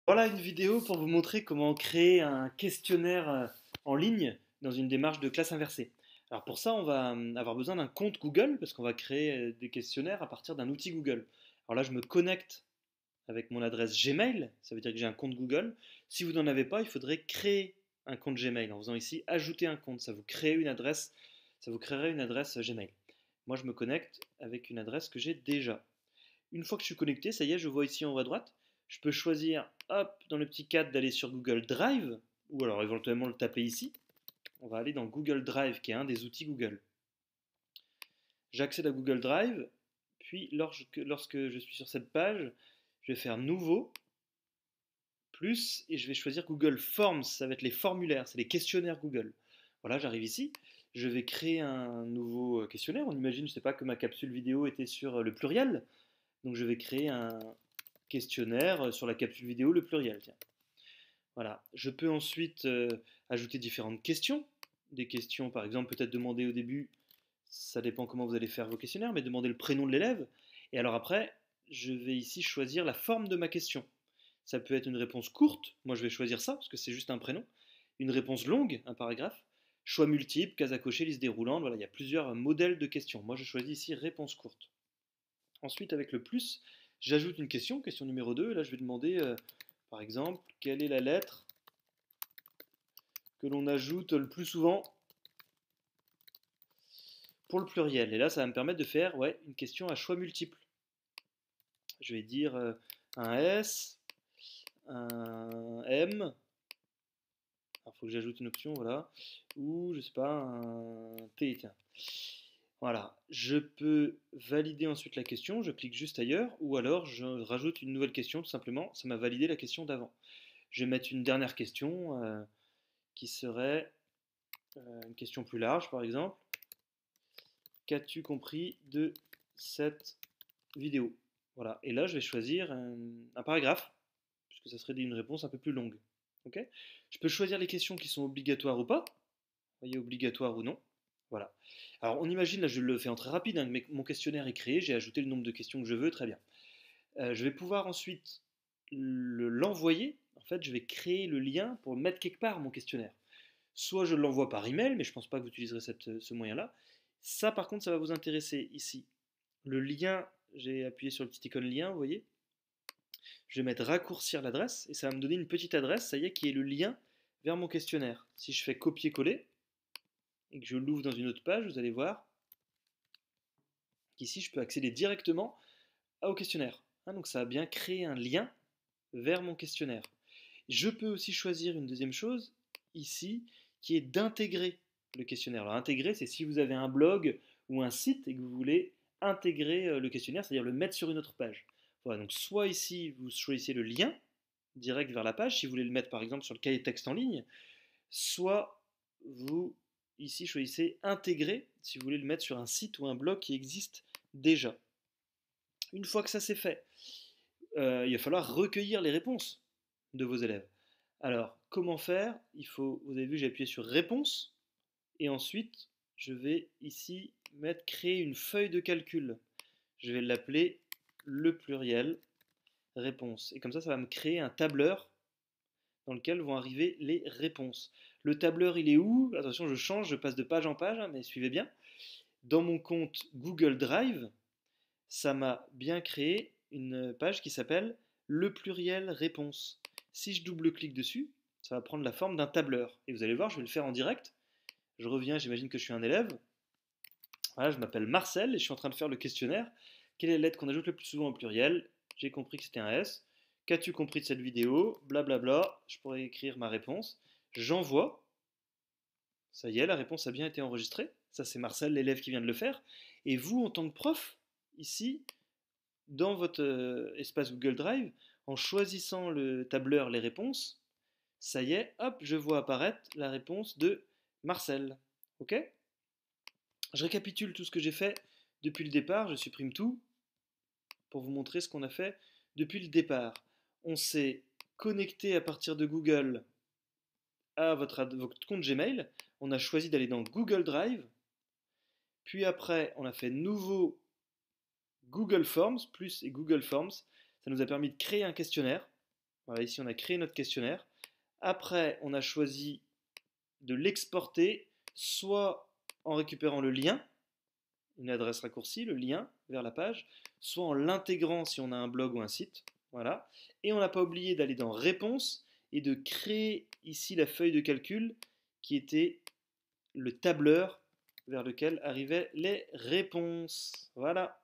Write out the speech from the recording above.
Voilà une vidéo pour vous montrer comment créer un questionnaire en ligne dans une démarche de classe inversée. Alors pour ça, on va avoir besoin d'un compte Google parce qu'on va créer des questionnaires à partir d'un outil Google. Alors là, je me connecte avec mon adresse Gmail, ça veut dire que j'ai un compte Google. Si vous n'en avez pas, il faudrait créer un compte Gmail en faisant ici ajouter un compte. Ça vous créerait une adresse Gmail. Moi, je me connecte avec une adresse que j'ai déjà. Une fois que je suis connecté, ça y est, je vois ici en haut à droite, je peux choisir, hop, dans le petit cadre d'aller sur Google Drive, ou alors éventuellement le taper ici. On va aller dans Google Drive, qui est un des outils Google. J'accède à Google Drive, puis lorsque je suis sur cette page, je vais faire Nouveau, plus, et je vais choisir Google Forms, ça va être les formulaires, c'est les questionnaires Google. Voilà, j'arrive ici, je vais créer un nouveau questionnaire. On imagine, je ne sais pas, que ma capsule vidéo était sur le pluriel, donc je vais créer un questionnaire sur la capsule vidéo, le pluriel. Tiens. Voilà. Je peux ensuite ajouter différentes questions. Des questions, par exemple, peut-être demander au début, ça dépend comment vous allez faire vos questionnaires, mais demander le prénom de l'élève. Et alors après, je vais ici choisir la forme de ma question. Ça peut être une réponse courte, moi je vais choisir ça, parce que c'est juste un prénom. Une réponse longue, un paragraphe. Choix multiple, case à cocher, liste déroulante. Voilà, il y a plusieurs modèles de questions. Moi je choisis ici réponse courte. Ensuite, avec le plus, j'ajoute une question, question numéro 2. Là, je vais demander, par exemple, quelle est la lettre que l'on ajoute le plus souvent pour le pluriel. Et là, ça va me permettre de faire une question à choix multiple. Je vais dire un S, un M. Il faut que j'ajoute une option, voilà. Ou, je sais pas, un T, tiens. Voilà, je peux valider ensuite la question, je clique juste ailleurs, ou alors je rajoute une nouvelle question, tout simplement, ça m'a validé la question d'avant. Je vais mettre une dernière question qui serait une question plus large, par exemple. Qu'as-tu compris de cette vidéo? Voilà, et là je vais choisir un paragraphe, puisque ça serait une réponse un peu plus longue. Ok. Je peux choisir les questions qui sont obligatoires ou pas. Vous voyez, obligatoire ou non. Voilà. Alors on imagine, là je le fais en très rapide, hein, mais mon questionnaire est créé, j'ai ajouté le nombre de questions que je veux, très bien. Je vais pouvoir ensuite l'envoyer. En fait, je vais créer le lien pour le mettre quelque part, mon questionnaire. Soit je l'envoie par email, mais je ne pense pas que vous utiliserez ce moyen-là. Ça, par contre, ça va vous intéresser ici. Le lien, j'ai appuyé sur le petit icône lien, vous voyez. Je vais mettre raccourcir l'adresse et ça va me donner une petite adresse, ça y est, qui est le lien vers mon questionnaire. Si je fais copier-coller et que je l'ouvre dans une autre page, vous allez voir qu'ici, je peux accéder directement au questionnaire. Hein, donc ça a bien créé un lien vers mon questionnaire. Je peux aussi choisir une deuxième chose ici qui est d'intégrer le questionnaire. Alors intégrer, c'est si vous avez un blog ou un site et que vous voulez intégrer le questionnaire, c'est-à-dire le mettre sur une autre page. Voilà, donc soit ici vous choisissez le lien direct vers la page si vous voulez le mettre par exemple sur le cahier de texte en ligne, soit vous ici choisissez intégrer si vous voulez le mettre sur un site ou un blog qui existe déjà. Une fois que ça c'est fait, il va falloir recueillir les réponses de vos élèves. Alors, comment faire? Vous avez vu, j'ai appuyé sur réponse et ensuite, je vais ici mettre créer une feuille de calcul. Je vais l'appeler le pluriel réponse. Et comme ça va me créer un tableur dans lequel vont arriver les réponses. Le tableur, il est où? Attention, je change, je passe de page en page, hein, mais suivez bien. Dans mon compte Google Drive, ça m'a bien créé une page qui s'appelle le pluriel réponse. Si je double-clique dessus, ça va prendre la forme d'un tableur. Et vous allez voir, je vais le faire en direct. Je reviens, j'imagine que je suis un élève. Voilà, je m'appelle Marcel et je suis en train de faire le questionnaire. Quelle est la lettre qu'on ajoute le plus souvent au pluriel? J'ai compris que c'était un S. Qu'as-tu compris de cette vidéo? Blablabla. Bla bla. Je pourrais écrire ma réponse. J'envoie. Ça y est, la réponse a bien été enregistrée. Ça, c'est Marcel, l'élève qui vient de le faire. Et vous, en tant que prof, ici, dans votre espace Google Drive, en choisissant le tableur les réponses, ça y est, hop, je vois apparaître la réponse de Marcel. Ok? Je récapitule tout ce que j'ai fait depuis le départ, je supprime tout pour vous montrer ce qu'on a fait depuis le départ. On s'est connecté à partir de Google à votre compte Gmail, on a choisi d'aller dans Google Drive, puis après on a fait nouveau Google Forms, plus et Google Forms, ça nous a permis de créer un questionnaire. Voilà, ici on a créé notre questionnaire. Après, on a choisi de l'exporter, soit en récupérant le lien, une adresse raccourcie, le lien vers la page, soit en l'intégrant si on a un blog ou un site. Voilà. Et on n'a pas oublié d'aller dans Réponses et de créer ici la feuille de calcul qui était le tableur vers lequel arrivaient les réponses. Voilà.